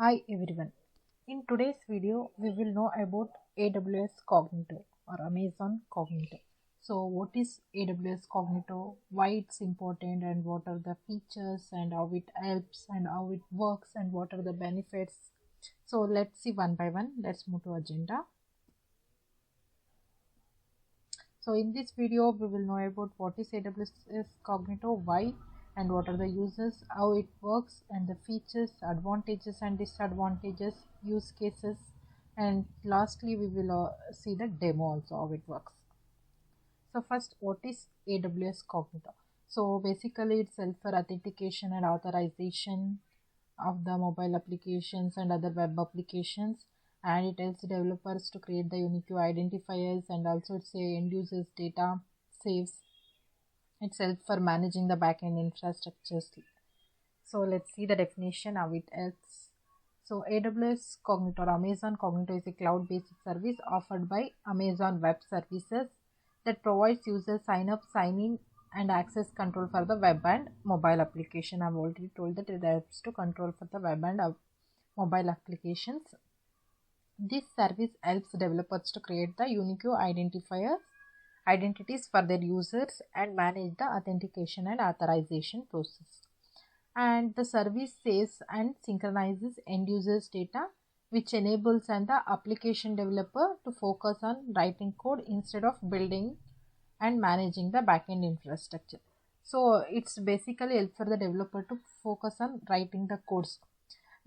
Hi everyone. In today's video, we will know about AWS Cognito or Amazon Cognito. So, what is AWS Cognito? Why it's important, and what are the features, and how it helps, and how it works, and what are the benefits? So, let's see one by one. Let's move to agenda. So, in this video, we will know about what is AWS Cognito, why, and what are the uses, how it works, and the features, advantages and disadvantages, use cases, and lastly we will see the demo also how it works. So first, what is AWS Cognito? So basically it's help for authentication and authorization of the mobile applications and other web applications, and it helps developers to create the unique identifiers, and also it's a end users data saves. It's help for managing the backend infrastructures. So let's see the definition, how it helps. So AWS Cognito or Amazon Cognito is a cloud-based service offered by Amazon Web Services that provides users sign up, sign in, and access control for the web and mobile application. I've already told that it helps to control for the web and mobile applications. This service helps developers to create the unique identities for their users and manage the authentication and authorization process. And the service saves and synchronizes end users data, which enables the application developer to focus on writing code instead of building and managing the backend infrastructure. So it's basically help for the developer to focus on writing the codes,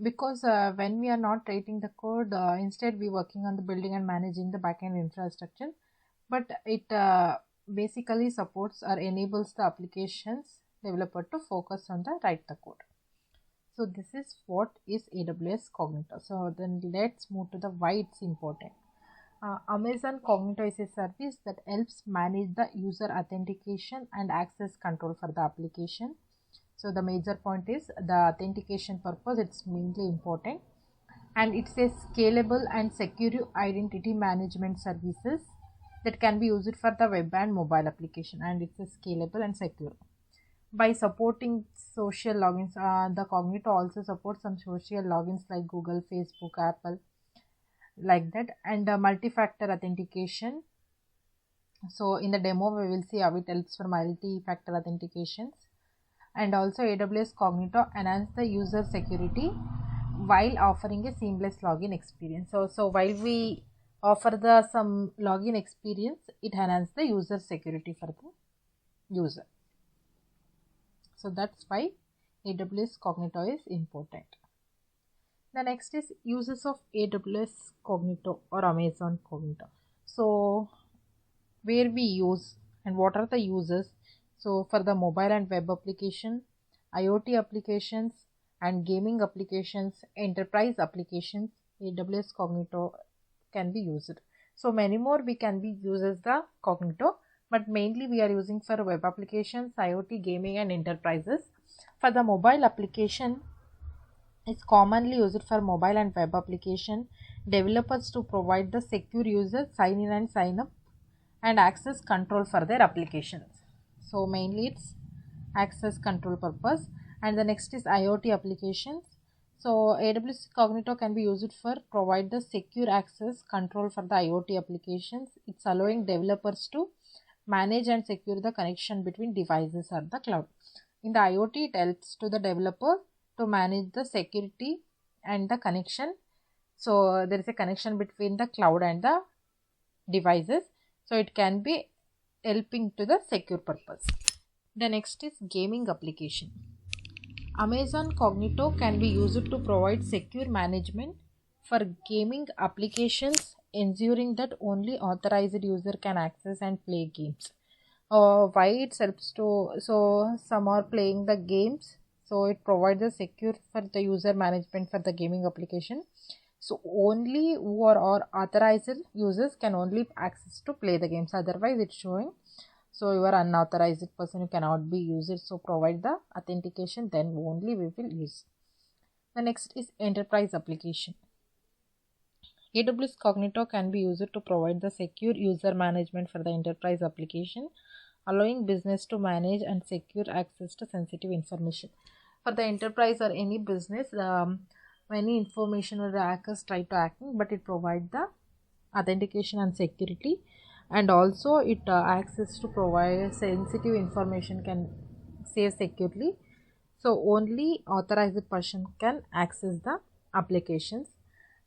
because when we are not writing the code, instead we working on the building and managing the backend infrastructure, but it basically supports or enables the applications developer to focus on the write the code. So this is what is AWS Cognito. So then let's move to the why it's important. Amazon Cognito is a service that helps manage the user authentication and access control for the application. So the major point is the authentication purpose, it's mainly important, and it's a scalable and secure identity management services that can be used for the web and mobile application, and it's a scalable and secure. By supporting social logins, the Cognito also supports some social logins like Google, Facebook, Apple, like that, and multi-factor authentication. So in the demo we will see how it helps for multi-factor authentications. And also AWS Cognito enhance the user security while offering a seamless login experience. So while we offer the some login experience, it enhances the user security for the user. So that's why AWS Cognito is important. The next is uses of AWS Cognito or Amazon Cognito. So where we use and what are the uses? So for the mobile and web application, IoT applications and gaming applications, enterprise applications, AWS Cognito can be used. So many more we can be uses the Cognito, but mainly we are using for web applications, IoT, gaming and enterprises. For the mobile application, it's commonly used for mobile and web application developers to provide the secure user sign in and sign up and access control for their applications. So mainly it's access control purpose. And the next is IoT applications. So AWS Cognito can be used for provide the secure access control for the IoT applications. It's allowing developers to manage and secure the connection between devices or the cloud. In the IoT, it helps to the developer to manage the security and the connection. So there is a connection between the cloud and the devices. So it can be helping to the secure purpose. The next is gaming application. Amazon Cognito can be used to provide secure management for gaming applications, ensuring that only authorized user can access and play games. Why it helps to, so some are playing the games, so it provides a secure for the user management for the gaming application. So only who are authorized users can only access to play the games, otherwise it's showing so you are unauthorized person, you cannot be used. So provide the authentication, then only we will use. The next is enterprise application. AWS Cognito can be used to provide the secure user management for the enterprise application, allowing business to manage and secure access to sensitive information. For the enterprise or any business, any information or the hackers try to hack, but it provides the authentication and security, and also it access to provide sensitive information can save securely. So only authorized person can access the applications.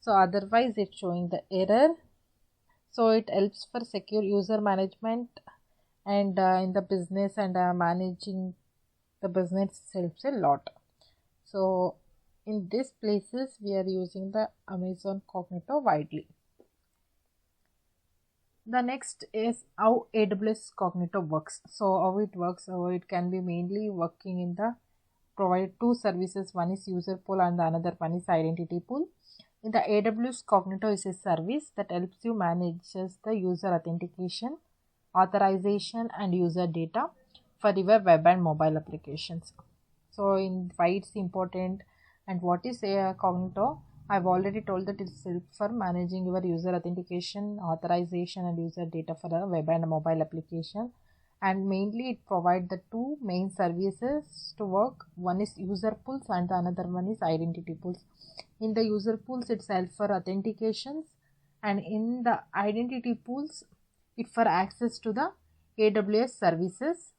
So otherwise it's showing the error. So it helps for secure user management, and in the business, and managing the business helps a lot. So in these places we are using the Amazon Cognito widely. The next is how AWS Cognito works. So how it works, how it can be mainly working in the provide two services. One is user pool and the another one is identity pool. In the AWS Cognito is a service that helps you manages the user authentication, authorization and user data for your web and mobile applications. So in why it's important and what is a Cognito, I've already told that it's help for managing your user authentication, authorization and user data for a web and mobile application. And mainly it provides the two main services to work. One is user pools and the another one is identity pools. In the user pools it's help for authentications, and in the identity pools it for access to the AWS services.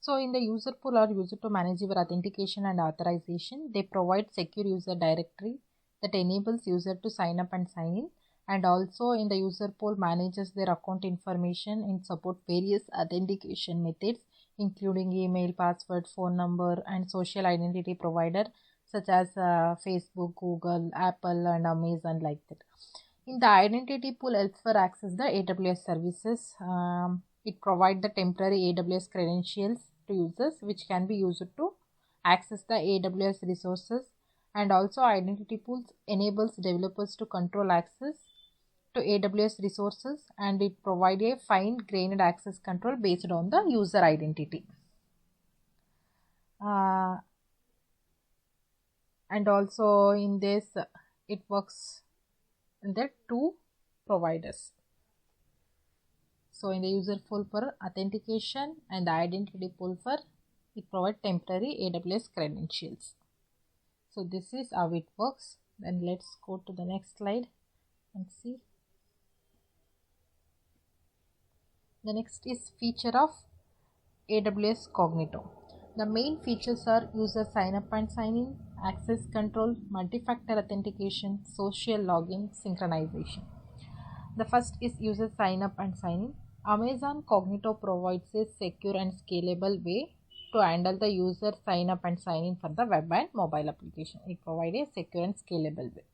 So in the user pool or user to manage your authentication and authorization, they provide secure user directory that enables user to sign up and sign in. And also in the user pool manages their account information and support various authentication methods including email, password, phone number and social identity provider such as Facebook, Google, Apple and Amazon like that. In the identity pool helps for access the AWS services. It provides the temporary AWS credentials to users which can be used to access the AWS resources. And also identity pools enables developers to control access to AWS resources, and it provides a fine-grained access control based on the user identity. And also in this it works in the two providers. So in the user pool for authentication and the identity pool for it provides temporary AWS credentials. So this is how it works. Then let's go to the next slide and see. The next is feature of AWS Cognito. The main features are user sign up and sign in, access control, multi-factor authentication, social login, synchronization. The first is user sign up and sign in. Amazon Cognito provides a secure and scalable way to handle the user sign up and sign in for the web and mobile application. It provides a secure and scalable way.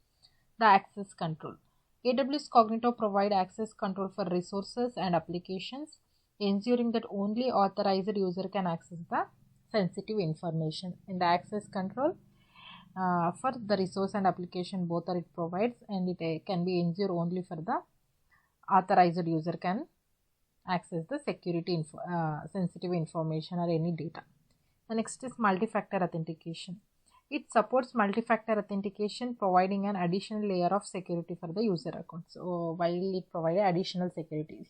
The access control. AWS Cognito provides access control for resources and applications, ensuring that only authorized user can access the sensitive information. In the access control, for the resource and application both are it provides, and it can be ensured only for the authorized user can access the security sensitive information or any data. The next is multi-factor authentication. It supports multi-factor authentication, providing an additional layer of security for the user account. So while it provides additional security,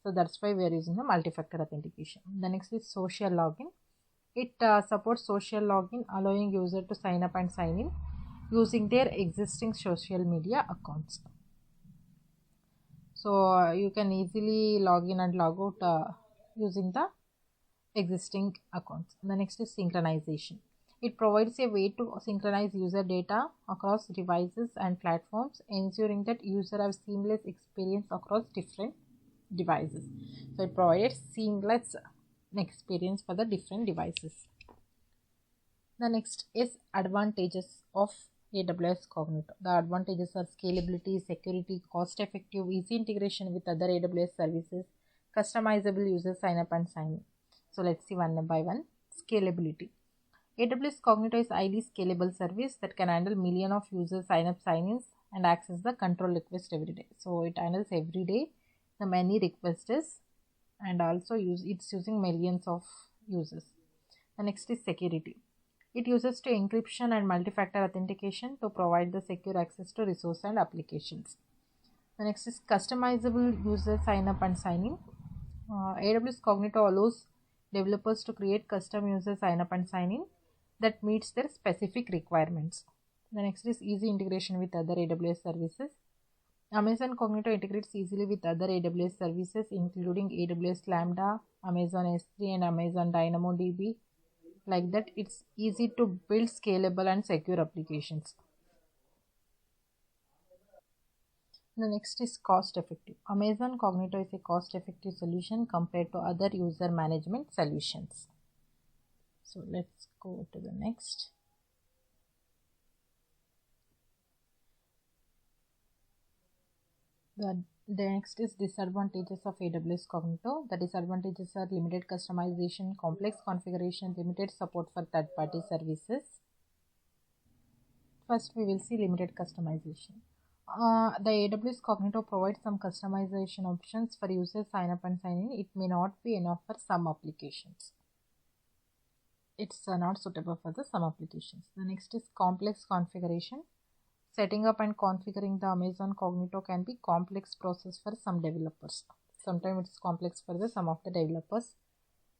so that's why we are using the multi-factor authentication. The next is social login. It supports social login, allowing user to sign up and sign in using their existing social media accounts. So you can easily log in and log out using the existing accounts. The next is synchronization. It provides a way to synchronize user data across devices and platforms, ensuring that user have seamless experience across different devices. So it provides seamless experience for the different devices. The next is advantages of AWS Cognito. The advantages are scalability, security, cost-effective, easy integration with other AWS services, customizable user sign up and sign in. So let's see one by one. Scalability. AWS Cognito is a highly scalable service that can handle millions of user sign-up, sign-ins and access the control request every day. So it handles every day the many requests, and also it's using millions of users. The next is security. It uses to encryption and multi-factor authentication to provide the secure access to resource and applications. The next is customizable user sign-up and sign-in. AWS Cognito allows developers to create custom user sign-up and sign-in that meets their specific requirements. The next is easy integration with other AWS services. Amazon Cognito integrates easily with other AWS services including AWS Lambda, Amazon S3 and Amazon DynamoDB. Like that, it's easy to build scalable and secure applications. The next is cost effective. Amazon Cognito is a cost effective solution compared to other user management solutions. So let's go to the next. The next is disadvantages of AWS Cognito. The disadvantages are limited customization, complex configuration, limited support for third-party services. First, we will see limited customization. The AWS Cognito provides some customization options for users sign up and sign in. It may not be enough for some applications. It's not suitable for some applications. The next is complex configuration. Setting up and configuring the Amazon Cognito can be complex process for some developers. Sometimes it's complex for some of the developers.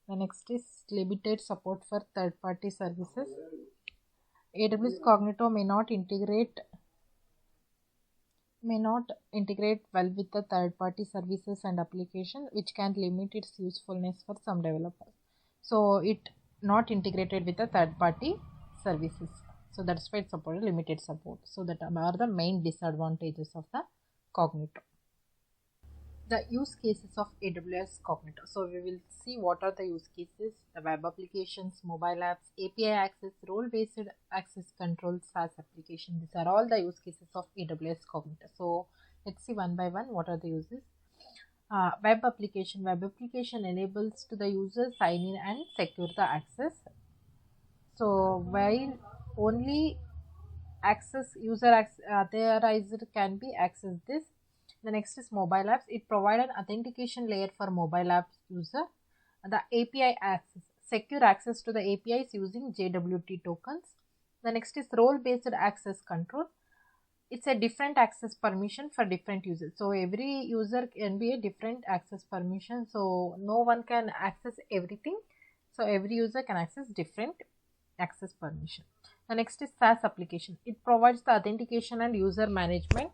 The next is limited support for third-party services. AWS Cognito may not integrate well with the third-party services and application, which can limit its usefulness for some developers. So it not integrated with the third-party services. So that's why it's supported limited support. So that are the main disadvantages of the Cognito. The use cases of AWS Cognito. So we will see what are the use cases: the web applications, mobile apps, API access, role-based access control, SaaS application. These are all the use cases of AWS Cognito. So let's see one by one what are the uses. Web application. Web application enables to the user sign in and secure the access. So while only user authorized can be accessed this. The next is mobile apps. It provides an authentication layer for mobile apps user. The API access, secure access to the APIs using JWT tokens. The next is role-based access control. It's a different access permission for different users. So every user can be a different access permission. So no one can access everything. So every user can access different access permission. The next is SaaS application. It provides the authentication and user management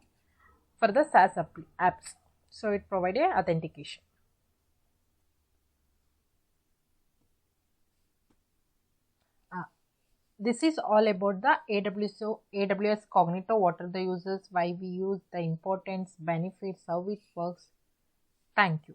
for the SaaS apps. So it provides a authentication. This is all about the AWS Cognito. What are the uses, why we use, the importance, benefits, how it works. Thank you.